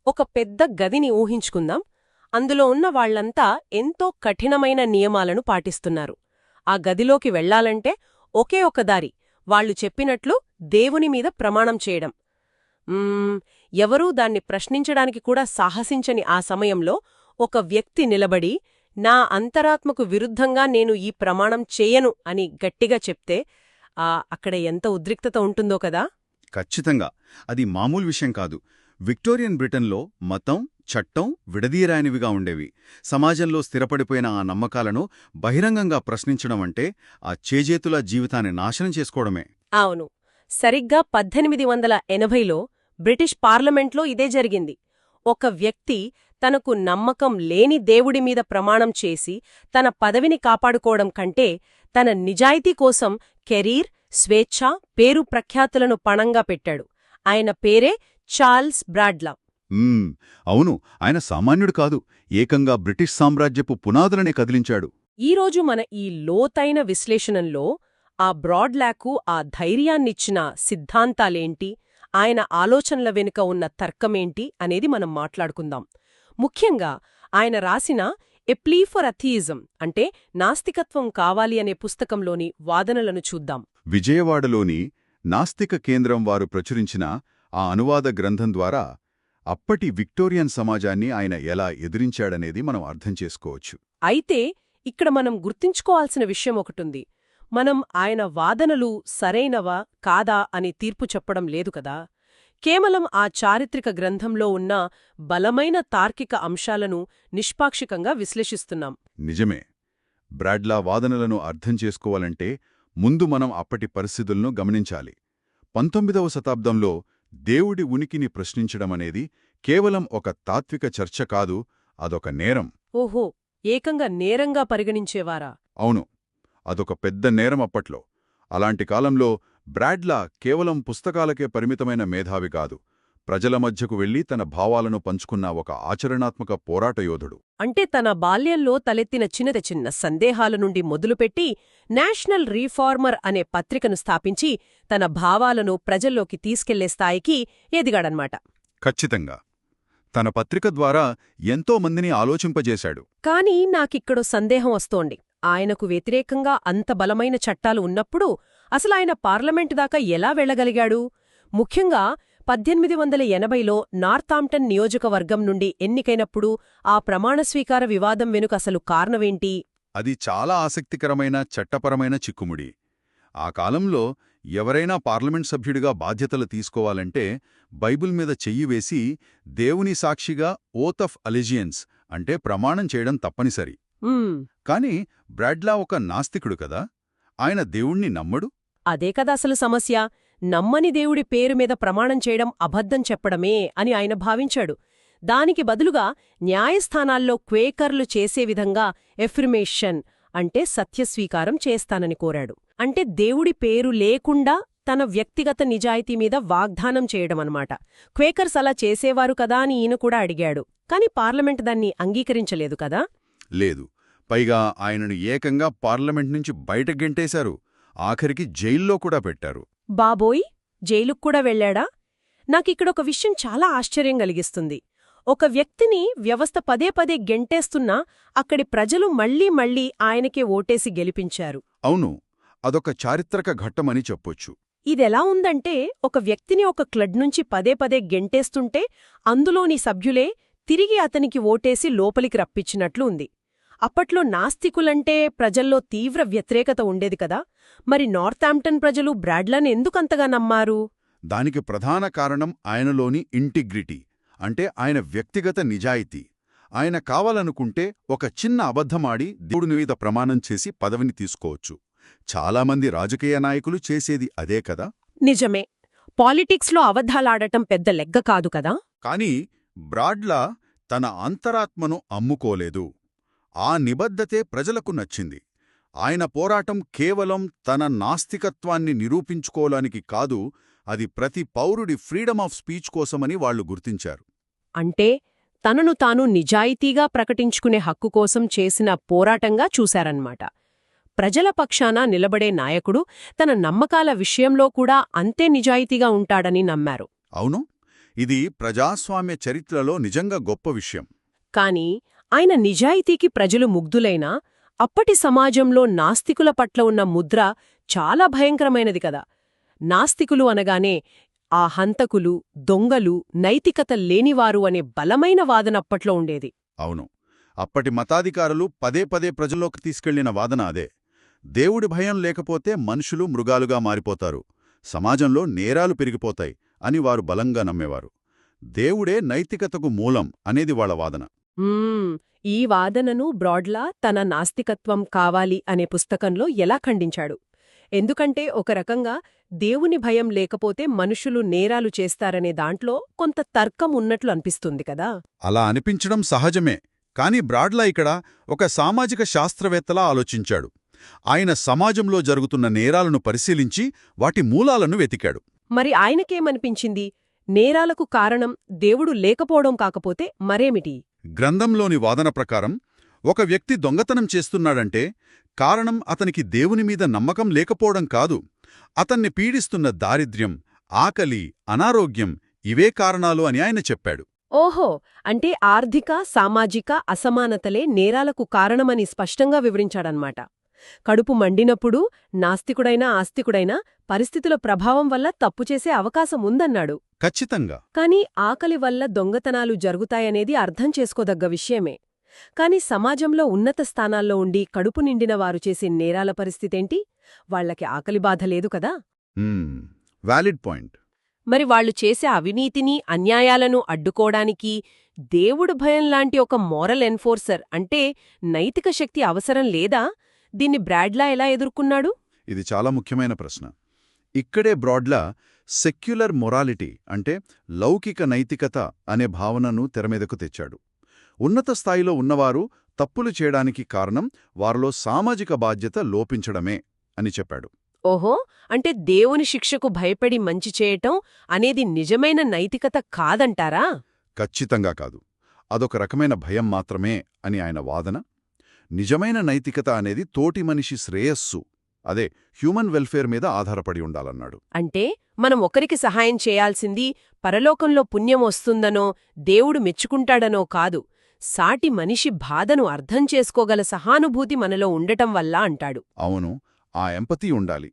ఒక పెద్ద గదిని ఊహించుకుందాం. అందులో ఉన్న వాళ్లంతా ఎంతో కఠినమైన నియమాలను పాటిస్తున్నారు. ఆ గదిలోకి వెళ్లాలంటే ఒకే ఒక దారి, వాళ్లు చెప్పినట్లు దేవుని మీద ప్రమాణం చేయడం. ఎవరూ దాన్ని ప్రశ్నించడానికి కూడా సాహసించని ఆ సమయంలో ఒక వ్యక్తి నిలబడి, నా అంతరాత్మకు విరుద్ధంగా నేను ఈ ప్రమాణం చేయను అని గట్టిగా చెప్తే అక్కడ ఎంత ఉద్రిక్తత ఉంటుందో కదా. ఖచ్చితంగా. అది మామూలు విషయం కాదు. విక్టోరియన్ బ్రిటన్లో మతం, చట్టం విడదీయరానివిగా ఉండేవి. సమాజంలో స్థిరపడిపోయిన ఆ నమ్మకాలను బహిరంగంగా ప్రశ్నించడం అంటే ఆ చేజేతులా జీవితాన్ని నాశనం చేసుకోవడమే. అవును. సరిగ్గా 1880లో బ్రిటిష్ పార్లమెంట్లో ఇదే జరిగింది. ఒక వ్యక్తి తనకు నమ్మకం లేని దేవుడి మీద ప్రమాణం చేసి తన పదవిని కాపాడుకోవడం కంటే తన నిజాయితీ కోసం కెరీర్, స్వేచ్ఛ, పేరు ప్రఖ్యాతులను పణంగా పెట్టాడు. ఆయన పేరే చార్ల్స్ బ్రాడ్లా. అవును, ఆయన సామాన్యుడు కాదు. ఏకంగా బ్రిటిష్ సామ్రాజ్యపు పునాదులనే కదిలించాడు. ఈరోజు మన ఈ లోతైన విశ్లేషణంలో ఆ బ్రాడ్లాకు ఆ ధైర్యాన్నిచ్చిన సిద్ధాంతాలేంటి, ఆయన ఆలోచనల వెనుక ఉన్న తర్కమేంటి అనేది మనం మాట్లాడుకుందాం. ముఖ్యంగా ఆయన రాసిన ఎ ప్లీ ఫర్ అథియిజం అంటే నాస్తికత్వం కావాలి అనే పుస్తకంలోని వాదనలను చూద్దాం. విజయవాడలోని నాస్తిక కేంద్రం వారు ప్రచురించిన ఆ అనువాద గ్రంథం ద్వారా అప్పటి విక్టోరియన్ సమాజాన్ని ఆయన ఎలా ఎదిరించాడనేది మనం అర్థం చేసుకోవచ్చు. అయితే ఇక్కడ మనం గుర్తుంచుకోవాల్సిన విషయం ఒకటుంది. మనం ఆయన వాదనలు సరైనవా కాదా అని తీర్పు చెప్పడం లేదు కదా. కేవలం ఆ చారిత్రక గ్రంథంలో ఉన్న బలమైన తార్కిక అంశాలను నిష్పాక్షికంగా విశ్లేషిస్తున్నాం. నిజమే. బ్రాడ్లా వాదనలను అర్థం చేసుకోవాలంటే ముందు మనం అప్పటి పరిస్థితులను గమనించాలి. 19వ శతాబ్దంలో దేవుడి ఉనికిని ప్రశ్నించడమనేది కేవలం ఒక తాత్విక చర్చ కాదు, అదొక నేరం. ఓహో, ఏకంగా నేరంగా పరిగణించేవారా? అవును, అదొక పెద్ద నేరం అప్పట్లో. అలాంటి కాలంలో బ్రాడ్లా కేవలం పుస్తకాలకే పరిమితమైన మేధావి కాదు, ప్రజల మధ్యకు వెళ్లి తన భావాలను పంచుకున్న ఒక ఆచరణాత్మక పోరాటయోధుడు. అంటే తన బాల్యంలో తలెత్తిన చిన్న సందేహాల నుండి మొదలుపెట్టి నేషనల్ రీఫార్మర్ అనే పత్రికను స్థాపించి తన భావాలను ప్రజల్లోకి తీసుకెళ్లే స్థాయికి ఎదిగాడన్మాట. ఖచ్చితంగా. తన పత్రిక ద్వారా ఎంతో మందిని ఆలోచింపజేశాడు. కానీ నాకిక్కడో సందేహం వస్తోంది. ఆయనకు వ్యతిరేకంగా అంత బలమైన చట్టాలు ఉన్నప్పుడు అసలాయన పార్లమెంటు దాకా ఎలా వెళ్లగలిగాడు? ముఖ్యంగా 1880లో నార్థాంప్టన్ నియోజకవర్గం నుండి ఎన్నికైనప్పుడు ఆ ప్రమాణస్వీకార వివాదం వెనుక అసలు కారణమేంటి? అది చాలా ఆసక్తికరమైన చట్టపరమైన చిక్కుముడి. ఆ కాలంలో ఎవరైనా పార్లమెంట్ సభ్యుడిగా బాధ్యతలు తీసుకోవాలంటే బైబిల్ మీద చెయ్యి వేసి దేవుని సాక్షిగా ఓత్ ఆఫ్ అలిజియన్స్ అంటే ప్రమాణం చేయడం తప్పనిసరి. కాని బ్రాడ్లా ఒక నాస్తికుడు కదా, ఆయన దేవుణ్ణి నమ్మడు. అదే కదా అసలు సమస్య. నమ్మని దేవుడి పేరు మీద ప్రమాణం చేయడం అబద్ధం చెప్పడమే అని ఆయన భావించాడు. దానికి బదులుగా న్యాయస్థానాల్లో క్వేకర్లు చేసే విధంగా ఎఫ్రిమేషన్ అంటే సత్యస్వీకారం చేస్తానని కోరాడు. అంటే దేవుడి పేరు లేకుండా తన వ్యక్తిగత నిజాయితీ మీద వాగ్దానం చేయడమన్నమాట. క్వేకర్స్ అలా చేసేవారు కదా అని ఈయన కూడా అడిగాడు. కాని పార్లమెంట్ దాన్ని అంగీకరించలేదు కదా. లేదు, పైగా ఆయనను ఏకంగా పార్లమెంట్ నుంచి బయట గెంటేశారు. ఆఖరికి జైల్లో కూడా పెట్టారు. బాబోయ్, జైలుకు కూడా వెళ్లాడా? నాకిక్కడొక విషయం చాలా ఆశ్చర్యం కలిగిస్తుంది. ఒక వ్యక్తిని వ్యవస్థ పదే పదే గెంటేస్తున్నా అక్కడి ప్రజలు మళ్లీ మళ్లీ ఆయనకే ఓటేసి గెలిపించారు. అవును, అదొక చారిత్రక ఘట్టమని చెప్పొచ్చు. ఇదెలా ఉందంటే ఒక వ్యక్తిని ఒక క్లబ్ నుంచి పదే పదే గెంటేస్తుంటే అందులోని సభ్యులే తిరిగి అతనికి ఓటేసి లోపలికి రప్పించినట్లు ఉంది. అప్పట్లో నాస్తికులంటే ప్రజల్లో తీవ్ర వ్యతిరేకత ఉండేది కదా. మరి నార్థాంప్టన్ ప్రజలు బ్రాడ్లాని ఎందుకంతగా నమ్మారు? దానికి ప్రధాన కారణం ఆయనలోని ఇంటిగ్రిటీ, అంటే ఆయన వ్యక్తిగత నిజాయితీ. ఆయన కావాలనుకుంటే ఒక చిన్న అబద్ధమాడి దేవుడి మీద ప్రమాణం చేసి పదవిని తీసుకోవచ్చు. చాలామంది రాజకీయ నాయకులు చేసేది అదే కదా. నిజమే, పాలిటిక్స్లో అబద్ధాలాడటం పెద్ద లెగ్గ కాదు కదా. కాని బ్రాడ్లా తన అంతరాత్మను అమ్ముకోలేదు. ఆ నిబద్ధతే ప్రజలకు నచ్చింది. ఆయన పోరాటం కేవలం తన నాస్తికత్వాన్ని నిరూపించుకోవడానికి కాదు, అది ప్రతి పౌరుడి ఫ్రీడమ్ ఆఫ్ స్పీచ్ కోసమని వాళ్లు గుర్తించారు. అంటే తనను తాను నిజాయితీగా ప్రకటించుకునే హక్కు కోసం చేసిన పోరాటంగా చూశారన్నమాట. ప్రజల పక్షాన నిలబడే నాయకుడు తన నమ్మకాల విషయంలో కూడా అంతే నిజాయితీగా ఉంటాడని నమ్మారు. అవును, ఇది ప్రజాస్వామ్య చరిత్రలో నిజంగా గొప్ప విషయం. కాని ఆయన నిజాయితీకి ప్రజలు ముగ్ధులైనా అప్పటి సమాజంలో నాస్తికుల పట్ల ఉన్న ముద్ర చాలా భయంకరమైనది కదా. నాస్తికులు అనగానే ఆ హంతకులు, దొంగలు, నైతికత లేనివారు అనే బలమైన వాదన అప్పట్లో ఉండేది. అవును, అప్పటి మతాధికారులు పదే పదే ప్రజల్లోకి తీసుకెళ్లిన వాదన అదే. దేవుడి భయం లేకపోతే మనుషులు మృగాలుగా మారిపోతారు, సమాజంలో నేరాలు పెరిగిపోతాయి అని వారు బలంగా నమ్మేవారు. దేవుడే నైతికతకు మూలం అనేది వాళ్ళ వాదన. ఈ వాదనను బ్రాడ్లా తన నాస్తికత్వం కావాలి అనే పుస్తకంలో ఎలా ఖండించాడు? ఎందుకంటే ఒక రకంగా దేవుని భయం లేకపోతే మనుషులు నేరాలు చేస్తారనే దాంట్లో కొంత తర్కం ఉన్నట్లు అనిపిస్తుంది కదా. అలా అనిపించడం సహజమే, కాని బ్రాడ్లా ఇక్కడ ఒక సామాజిక శాస్త్రవేత్తలా ఆలోచించాడు. ఆయన సమాజంలో జరుగుతున్న నేరాలను పరిశీలించి వాటి మూలాలను వెతికాడు. మరి ఆయనకేమనిపించింది? నేరాలకు కారణం దేవుడు లేకపోవడం కాకపోతే మరేమిటి? గ్రంథంలోని వాదన ప్రకారం ఒక వ్యక్తి దొంగతనం చేస్తున్నాడంటే కారణం అతనికి దేవుని మీద నమ్మకం లేకపోవడం కాదు, అతన్ని పీడిస్తున్న దారిద్ర్యం, ఆకలి, అనారోగ్యం ఇవే కారణాలు అని ఆయన చెప్పాడు. ఓహో, అంటే ఆర్థిక, సామాజిక అసమానతలే నేరాలకు కారణమని స్పష్టంగా వివరించాడన్మాట. కడుపు మండినప్పుడు నాస్తికుడైనా ఆస్తికుడైనా పరిస్థితుల ప్రభావం వల్ల తప్పుచేసే అవకాశం ఉందన్నాడు. ఖచ్చితంగా. కాని ఆకలి వల్ల దొంగతనాలు జరుగుతాయనేది అర్థం చేసుకోదగ్గ విషయమే. కాని సమాజంలో ఉన్నత స్థానాల్లో ఉండి కడుపు నిండిన వారు చేసే నేరాల పరిస్థితేంటి? వాళ్లకి ఆకలి బాధ లేదు కదా. Valid point. మరి వాళ్లు చేసే అవినీతిని, అన్యాయాలను అడ్డుకోవడానికి దేవుడు భయం లాంటి ఒక మోరల్ ఎన్ఫోర్సర్ అంటే నైతిక శక్తి అవసరం లేదా? దీన్ని బ్రాడ్లా ఎలా ఎదుర్కొన్నాడు? ఇది చాలా ముఖ్యమైన ప్రశ్న. ఇక్కడే బ్రాడ్లా సెక్యులర్ మొరాలిటీ అంటే లౌకిక నైతికత అనే భావనను తెరమీదకు తెచ్చాడు. ఉన్నత స్థాయిలో ఉన్నవారు తప్పులు చేయడానికి కారణం వారిలో సామాజిక బాధ్యత లోపించడమే అని చెప్పాడు. ఓహో, అంటే దేవుని శిక్షకు భయపడి మంచి చేయటం అనేది నిజమైన నైతికత కాదంటారా? ఖచ్చితంగా కాదు, అదొక రకమైన భయం మాత్రమే అని ఆయన వాదన. నిజమైన నైతికత అనేది తోటి మనిషి శ్రేయస్సు, అదే హ్యూమన్ వెల్ఫేర్ మీద ఆధారపడి ఉండాలన్నాడు. అంటే మనం ఒకరికి సహాయం చేయాల్సింది పరలోకంలో పుణ్యం వస్తుందనో దేవుడు మెచ్చుకుంటాడనో కాదు, సాటి మనిషి బాధను అర్థం చేసుకోగల సహానుభూతి మనలో ఉండటం వల్ల అంటాడు. అవును, ఆ ఎంపతి ఉండాలి.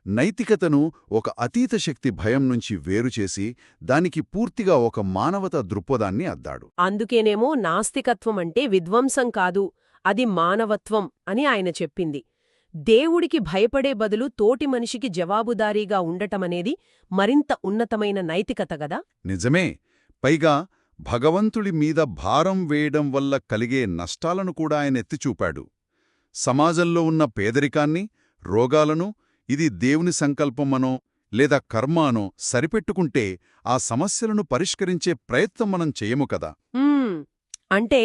నైతికతను ఒక అతీత శక్తి భయం నుంచి వేరుచేసి దానికి పూర్తిగా ఒక మానవతా దృక్పథాన్ని అద్దాడు. అందుకేనేమో నాస్తికత్వం అంటే విధ్వంసం కాదు, అది మానవత్వం అని ఆయన చెప్పింది. దేవుడికి భయపడే బదులు తోటి మనిషికి జవాబుదారీగా ఉండటమనేది మరింత ఉన్నతమైన నైతికత గదా. నిజమే. పైగా భగవంతుడి మీద భారం వేయడం వల్ల కలిగే నష్టాలను కూడా ఆయన ఎత్తిచూపాడు. సమాజంలో ఉన్న పేదరికాన్ని, రోగాలను ఇది దేవుని సంకల్పమనో లేదా కర్మ అనో సరిపెట్టుకుంటే ఆ సమస్యలను పరిష్కరించే ప్రయత్నం మనం చేయము కదా. అంటే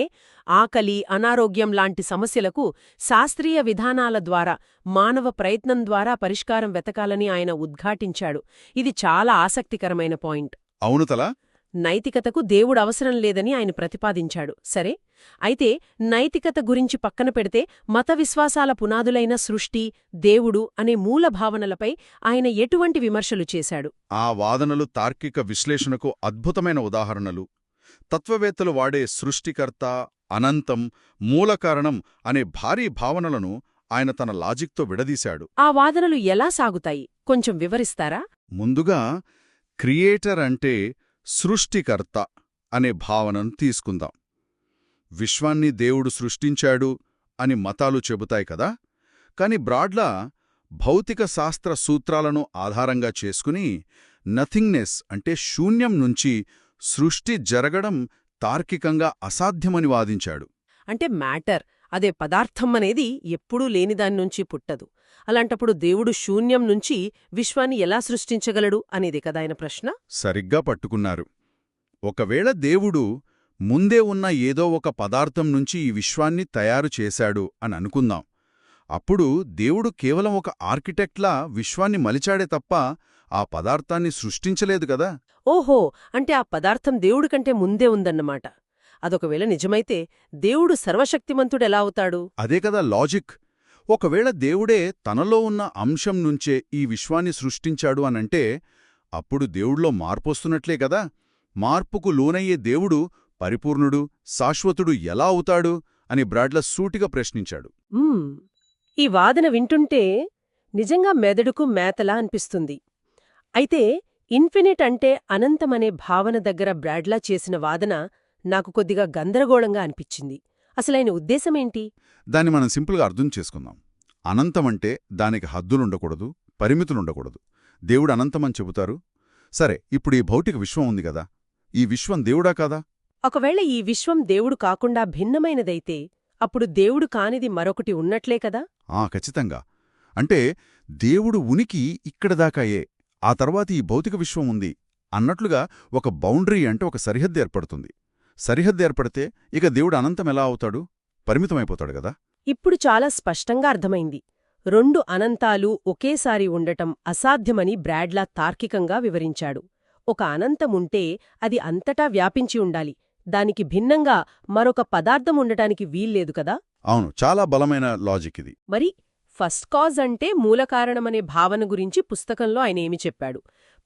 ఆకలి, అనారోగ్యం లాంటి సమస్యలకు శాస్త్రీయ విధానాల ద్వారా, మానవ ప్రయత్నం ద్వారా పరిష్కారం వెతకాలని ఆయన ఉద్ఘాటించాడు. ఇది చాలా ఆసక్తికరమైన పాయింట్. అవునుతలా. నైతికతకు దేవుడు అవసరం లేదని ఆయన ప్రతిపాదించాడు. సరే, అయితే నైతికత గురించి పక్కన పెడితే మత విశ్వాసాల పునాదులైన సృష్టి, దేవుడు అనే మూల భావనలపై ఆయన ఎటువంటి విమర్శలు చేశాడు? ఆ వాదనలు తార్కిక విశ్లేషణకు అద్భుతమైన ఉదాహరణలు. తత్వవేత్తలు వాడే సృష్టికర్త, అనంతం, మూలకారణం అనే భారీ భావనలను ఆయన తన లాజిక్తో విడదీశాడు. ఆ వాదనలు ఎలా సాగుతాయి కొంచెం వివరిస్తారా? ముందుగా క్రియేటర్ అంటే సృష్టికర్త అనే భావనను తీసుకుందాం. విశ్వాన్ని దేవుడు సృష్టించాడు అని మతాలు చెబుతాయి కదా. కాని బ్రాడ్లా భౌతిక శాస్త్ర సూత్రాలను ఆధారంగా చేసుకుని నథింగ్నెస్ అంటే శూన్యం నుంచి సృష్టి జరగడం తార్కికంగా అసాధ్యమని వాదించాడు. అంటే మ్యాటర్, అదే పదార్థం అనేది ఎప్పుడూ లేనిదాన్నుంచి పుట్టదు. అలాంటప్పుడు దేవుడు శూన్యం నుంచి విశ్వాన్ని ఎలా సృష్టించగలడు అనేది కదా ఆయన ప్రశ్న. సరిగ్గా పట్టుకున్నారు. ఒకవేళ దేవుడు ముందే ఉన్న ఏదో ఒక పదార్థం నుంచి ఈ విశ్వాన్ని తయారు చేశాడు అని అనుకుందాం. అప్పుడు దేవుడు కేవలం ఒక ఆర్కిటెక్ట్లా విశ్వాన్ని మలిచాడే తప్ప ఆ పదార్థాన్ని సృష్టించలేదు కదా. ఓహో, అంటే ఆ పదార్థం దేవుడి కంటే ముందే ఉందన్నమాట. అదొకవేళ నిజమైతే దేవుడు సర్వశక్తిమంతుడెలా అవుతాడు? అదే కదా లాజిక్. ఒకవేళ దేవుడే తనలో ఉన్న అంశం నుంచే ఈ విశ్వాన్ని సృష్టించాడు అనంటే అప్పుడు దేవుడిలో మార్పొస్తున్నట్లే కదా. మార్పుకు లోనయ్యే దేవుడు పరిపూర్ణుడు శాశ్వతుడు ఎలా అవుతాడు అని బ్రాడ్లా సూటిగా ప్రశ్నించాడు. ఈ వాదన వింటుంటే నిజంగా మెదడుకు మేతలా అనిపిస్తుంది. అయితే ఇన్ఫినిట్ అంటే అనంతమనే భావన దగ్గర బ్రాడ్లా చేసిన వాదన నాకు కొద్దిగా గందరగోళంగా అనిపించింది. అసలైన ఉద్దేశమేంటి? దాన్ని మనం సింపుల్గా అర్థం చేసుకుందాం. అనంతమంటే దానికి హద్దులుండకూడదు, పరిమితులుండకూడదు. దేవుడు అనంతమని చెబుతారు. సరే, ఇప్పుడు ఈ భౌతిక విశ్వం ఉంది గదా, ఈ విశ్వం దేవుడా కాదా? ఒకవేళ ఈ విశ్వం దేవుడు కాకుండా భిన్నమైనదైతే అప్పుడు దేవుడు కానిది మరొకటి ఉన్నట్లే కదా? ఖచ్చితంగా. అంటే దేవుడు ఉనికి ఇక్కడదాకాయే, ఆ తర్వాత ఈ భౌతిక విశ్వం ఉంది అన్నట్లుగా ఒక బౌండరీ అంటే ఒక సరిహద్దు ఏర్పడుతుంది. సరిహద్దు ఏర్పడితే ఇక దేవుడు అనంతం ఎలా అవుతాడు? పరిమితమైపోతాడు గదా. ఇప్పుడు చాలా స్పష్టంగా అర్థమైంది. రెండు అనంతాలు ఒకేసారి ఉండటం అసాధ్యమని బ్రాడ్లా తార్కికంగా వివరించాడు. ఒక అనంతముంటే అది అంతటా వ్యాపించి ఉండాలి. దానికి భిన్నంగా మరొక పదార్థం ఉండటానికి వీల్లేదు కదా? అవును, చాలా బలమైన లాజిక్ ఇది. మరి ఫస్ట్ కాజ్ అంటే మూలకారణమనే భావన గురించి పుస్తకంలో ఆయన ఏమి చెప్పాడు?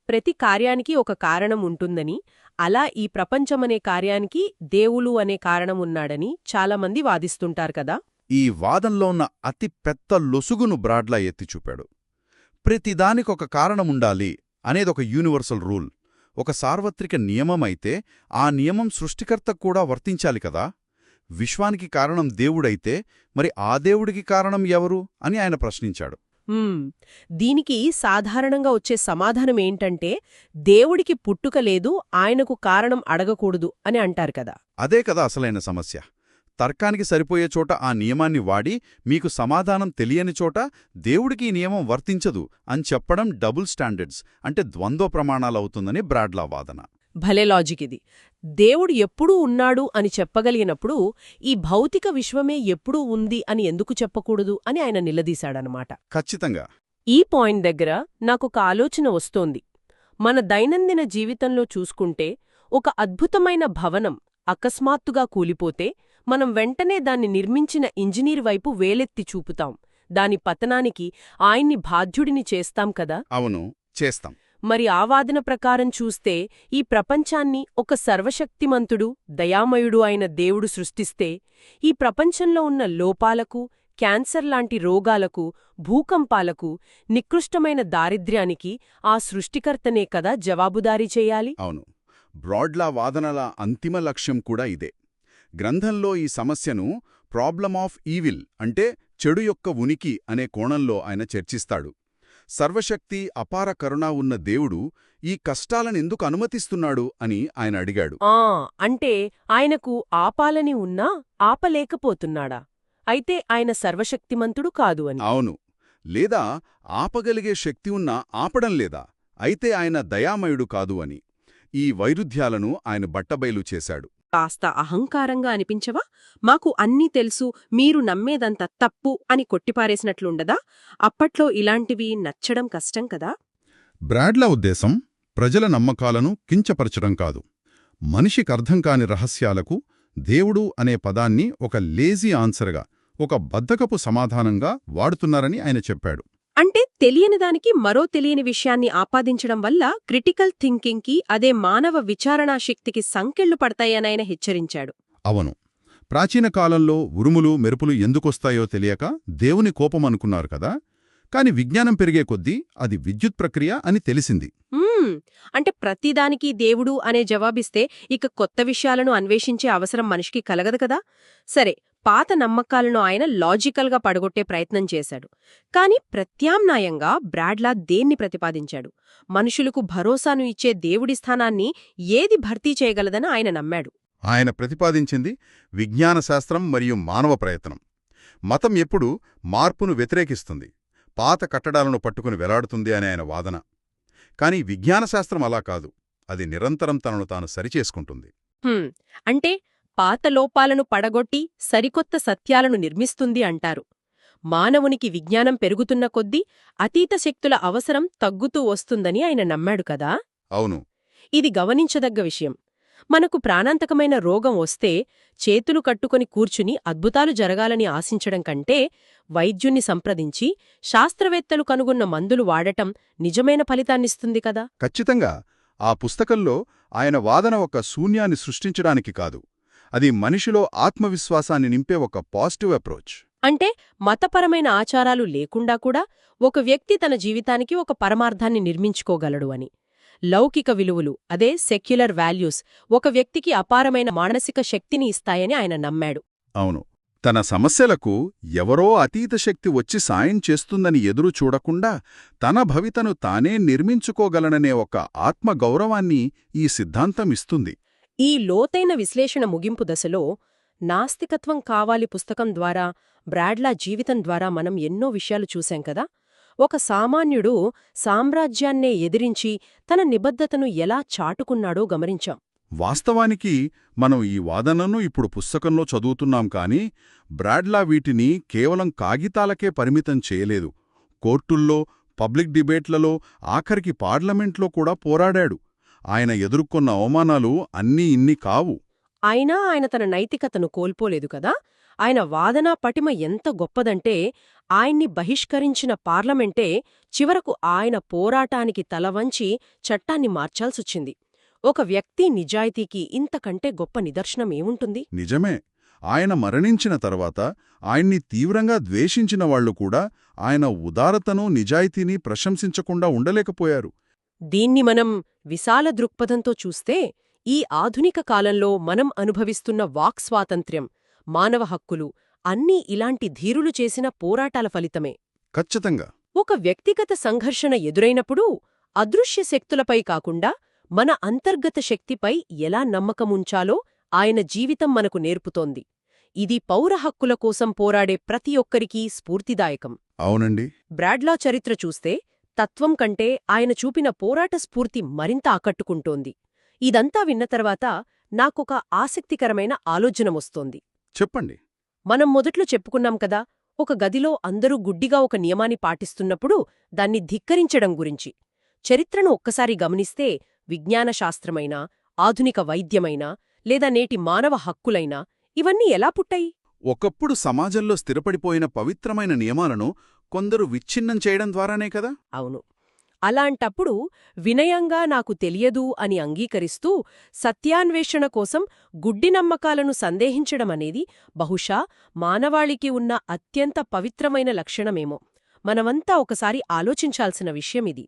ప్రతి కార్యానికి ఒక కారణం ఉంటుందని, అలా ఈ ప్రపంచమనే కార్యానికి దేవులు అనే కారణం ఉన్నాడని చాలామంది వాదిస్తుంటారు కదా. ఈ వాదంలో ఉన్న అతి పెద్ద లొసుగును బ్రాడ్లా ఎత్తిచూపాడు. ప్రతిదానికొక కారణముండాలి అనేదొక యూనివర్సల్ రూల్, ఒక సార్వత్రిక నియమమైతే ఆ నియమం సృష్టికర్తకు కూడా వర్తించాలి కదా. విశ్వానికి కారణం దేవుడైతే మరి ఆ దేవుడికి కారణం ఎవరు అని ఆయన ప్రశ్నించాడు. దీనికి సాధారణంగా వచ్చే సమాధానమేంటంటే దేవుడికి పుట్టుక లేదు, ఆయనకు కారణం అడగకూడదు అని అంటారు కదా. అదే కదా అసలైన సమస్య. తర్కానికి సరిపోయే చోట ఆ నియమాన్ని వాడి, మీకు సమాధానం తెలియని చోట దేవుడికి ఈ నియమం వర్తించదు అని చెప్పడం డబుల్ స్టాండర్డ్స్, అంటే ద్వంద్వ ప్రమాణాలవుతుందని బ్రాడ్లా వాదన. భలే లాజిక్ ఇది. దేవుడు ఎప్పుడూ ఉన్నాడు అని చెప్పగలిగినప్పుడు ఈ భౌతిక విశ్వమే ఎప్పుడూ ఉంది అని ఎందుకు చెప్పకూడదు అని ఆయన నిలదీశాడనమాట. ఖచ్చితంగా. ఈ పాయింట్ దగ్గర నాకొక ఆలోచన వస్తోంది. మన దైనందిన జీవితంలో చూసుకుంటే ఒక అద్భుతమైన భవనం అకస్మాత్తుగా కూలిపోతే మనం వెంటనే దాన్ని నిర్మించిన ఇంజనీర్ వైపు వేలెత్తి చూపుతాం. దాని పతనానికి ఆయన్ని బాధ్యుడిని చేస్తాం కదా. అవును, చేస్తాం. మరి ఆ వాదన ప్రకారం చూస్తే ఈ ప్రపంచాన్ని ఒక సర్వశక్తిమంతుడు, దయామయుడు అయిన దేవుడు సృష్టిస్తే ఈ ప్రపంచంలో ఉన్న లోపాలకు, క్యాన్సర్ లాంటి రోగాలకు, భూకంపాలకు, నికృష్టమైన దారిద్ర్యానికి ఆ సృష్టికర్తనే కదా జవాబుదారీ చెయ్యాలి. అవును, బ్రాడ్లా వాదనల అంతిమ లక్ష్యం కూడా ఇదే. గ్రంథంలో ఈ సమస్యను ప్రాబ్లమ్ ఆఫ్ ఈవిల్, అంటే చెడు యొక్క ఉనికి అనే కోణంలో ఆయన చర్చిస్తాడు. సర్వశక్తి, అపార కరుణ ఉన్న దేవుడు ఈ కష్టాలనెందుకు అనుమతిస్తున్నాడు అని ఆయన అడిగాడు. అంటే ఆయనకు ఆపాలని ఉన్నా ఆపలేకపోతున్నాడా? అయితే ఆయన సర్వశక్తిమంతుడు కాదు అని. అవును. లేదా ఆపగలిగే శక్తి ఉన్నా ఆపడం లేదా, అయితే ఆయన దయామయుడు కాదు అని. ఈ వైరుధ్యాలను ఆయన బట్టబయలు చేశాడు. కాస్త అహంకారంగా అనిపించవా? మాకు అన్నీ తెలుసు, మీరు నమ్మేదంత తప్పు అని కొట్టిపారేసినట్లుండదా? అప్పట్లో ఇలాంటివి నచ్చడం కష్టం కదా. బ్రాడ్లా ఉద్దేశం ప్రజల నమ్మకాలను కించపరచడం కాదు. మనిషికర్థం కాని రహస్యాలకు దేవుడు అనే పదాన్ని ఒక లేజీ ఆన్సర్గా, ఒక బద్ధకపు సమాధానంగా వాడుతున్నారని ఆయన చెప్పాడు. అంటే తెలియని దానికి మరో తెలియని విషయాన్ని ఆపాదించడం వల్ల క్రిటికల్ థింకింగ్కి, అదే మానవ విచారణా శక్తికి సంకెళ్లు పడతాయనాయన హెచ్చరించాడు. అవును, ప్రాచీన కాలంలో ఉరుములు మెరుపులు ఎందుకొస్తాయో తెలియక దేవుని కోపమనుకున్నారు కదా. కాని విజ్ఞానం పెరిగే కొద్దీ అది విద్యుత్ ప్రక్రియ అని తెలిసింది. అంటే ప్రతిదానికి దేవుడు అనే జవాబిస్తే ఇక కొత్త విషయాలను అన్వేషించే అవసరం మనిషికి కలగదు కదా. సరే, పాత నమ్మకాలను ఆయన లాజికల్గా పడగొట్టే ప్రయత్నం చేశాడు. కాని ప్రత్యామ్నాయంగా బ్రాడ్లా దేన్ని ప్రతిపాదించాడు? మనుషులకు భరోసాను ఇచ్చే దేవుడి స్థానాన్ని ఏది భర్తీ చేయగలదని ఆయన నమ్మాడు. ఆయన ప్రతిపాదించింది విజ్ఞానశాస్త్రం మరియు మానవ ప్రయత్నం. మతం ఎప్పుడూ మార్పును వ్యతిరేకిస్తుంది, పాత కట్టడాలను పట్టుకుని వెలాడుతుంది అని ఆయన వాదన. కాని విజ్ఞానశాస్త్రం అలా కాదు, అది నిరంతరం తనను తాను సరిచేసుకుంటుంది. అంటే పాత లోపాలను పడగొట్టి సరికొత్త సత్యాలను నిర్మిస్తుంది అంటారు. మానవునికి విజ్ఞానం పెరుగుతున్న కొద్దీ అతీత శక్తుల అవసరం తగ్గుతూ వస్తుందని ఆయన నమ్మాడు కదా. అవును, ఇది గమనించదగ్గ విషయం. మనకు ప్రాణాంతకమైన రోగం వస్తే చేతులు కట్టుకొని కూర్చుని అద్భుతాలు జరగాలని ఆశించడం కంటే వైద్యుణ్ణి సంప్రదించి శాస్త్రవేత్తలు కనుగొన్న మందులు వాడటం నిజమైన ఫలితాన్నిస్తుంది కదా. ఖచ్చితంగా. ఆ పుస్తకంలో ఆయన వాదన ఒక శూన్యాన్ని సృష్టించడానికి కాదు, అది మనిషిలో ఆత్మవిశ్వాసాన్ని నింపే ఒక పాజిటివ్ అప్రోచ్. అంటే మతపరమైన ఆచారాలు లేకుండా కూడా ఒక వ్యక్తి తన జీవితానికి ఒక పరమార్థాన్ని నిర్మించుకోగలడు అని. లౌకిక విలువలు, అదే సెక్యులర్ వాల్యూస్, ఒక వ్యక్తికి అపారమైన మానసిక శక్తిని ఇస్తాయని ఆయన నమ్మాడు. అవును, తన సమస్యలకు ఎవరో అతీత శక్తి వచ్చి సాయం చేస్తుందని ఎదురు చూడకుండా తన భవితను తానే నిర్మించుకోగలననే ఒక ఆత్మగౌరవాన్ని ఈ సిద్ధాంతం ఇస్తుంది. ఈ లోతైన విశ్లేషణ ముగింపు దశలో నాస్తికత్వం కావాలి పుస్తకం ద్వారా, బ్రాడ్లా జీవితం ద్వారా మనం ఎన్నో విషయాలు చూశాం కదా. ఒక సామాన్యుడు సామ్రాజ్యాన్నే ఎదిరించి తన నిబద్ధతను ఎలా చాటుకున్నాడో గమనించాం. వాస్తవానికి మనం ఈ వాదనను ఇప్పుడు పుస్తకంలో చదువుతున్నాం కానీ బ్రాడ్లా వీటిని కేవలం కాగితాలకే పరిమితం చేయలేదు. కోర్టుల్లో, పబ్లిక్ డిబేట్లలో, ఆఖరికి పార్లమెంట్లో కూడా పోరాడాడు. ఆయన ఎదుర్కొన్న అవమానాలు అన్నీ ఇన్ని కావు. అయినా ఆయన తన నైతికతను కోల్పోలేదు కదా. ఆయన వాదనా పటిమ ఎంత గొప్పదంటే ఆయన్ని బహిష్కరించిన పార్లమెంటే చివరకు ఆయన పోరాటానికి తలవంచి చట్టాన్ని మార్చాల్సొచ్చింది. ఒక వ్యక్తి నిజాయితీకి ఇంతకంటే గొప్ప నిదర్శనం ఏముంటుంది? నిజమే. ఆయన మరణించిన తర్వాత ఆయన్ని తీవ్రంగా ద్వేషించిన వాళ్లు కూడా ఆయన ఉదారతను, నిజాయితీని ప్రశంసించకుండా ఉండలేకపోయారు. దీన్ని మనం విశాల దృక్పథంతో చూస్తే ఈ ఆధునిక కాలంలో మనం అనుభవిస్తున్న వాక్ స్వాతంత్ర్యం, మానవ హక్కులు అన్నీ ఇలాంటి ధీరులు చేసిన పోరాటాల ఫలితమే. ఖచ్చితంగా. ఒక వ్యక్తిగత సంఘర్షణ ఎదురైనప్పుడు అదృశ్య శక్తులపై కాకుండా మన అంతర్గత శక్తిపై ఎలా నమ్మకముంచాలో ఆయన జీవితం మనకు నేర్పుతోంది. ఇది పౌర హక్కుల కోసం పోరాడే ప్రతి ఒక్కరికీ స్ఫూర్తిదాయకం. అవునండి. బ్రాడ్లా చరిత్ర చూస్తే తత్వం కంటే ఆయన చూపిన పోరాట స్ఫూర్తి మరింత ఆకట్టుకుంటోంది. ఇదంతా విన్న తర్వాత నాకొక ఆసక్తికరమైన ఆలోచనమొస్తోంది. చెప్పండి. మనం మొదట్లో చెప్పుకున్నాం కదా, ఒక గదిలో అందరూ గుడ్డిగా ఒక నియమాన్ని పాటిస్తున్నప్పుడు దాన్ని ధిక్కరించడం గురించి. చరిత్రను ఒక్కసారి గమనిస్తే విజ్ఞానశాస్త్రమైనా, ఆధునిక వైద్యమైనా, లేదా నేటి మానవ హక్కులైనా ఇవన్నీ ఎలా పుట్టాయి? ఒకప్పుడు సమాజంలో స్థిరపడిపోయిన పవిత్రమైన నియమాలను కొందరు విచ్ఛిన్నం చేయడం ద్వారానే కదా. అవును. అలాంటప్పుడు వినయంగా నాకు తెలియదు అని అంగీకరిస్తూ సత్యాన్వేషణ కోసం గుడ్డి నమ్మకాలను సందేహించడమనేది బహుశా మానవాళికి ఉన్న అత్యంత పవిత్రమైన లక్షణమేమో. మనమంతా ఒకసారి ఆలోచించాల్సిన విషయమిది.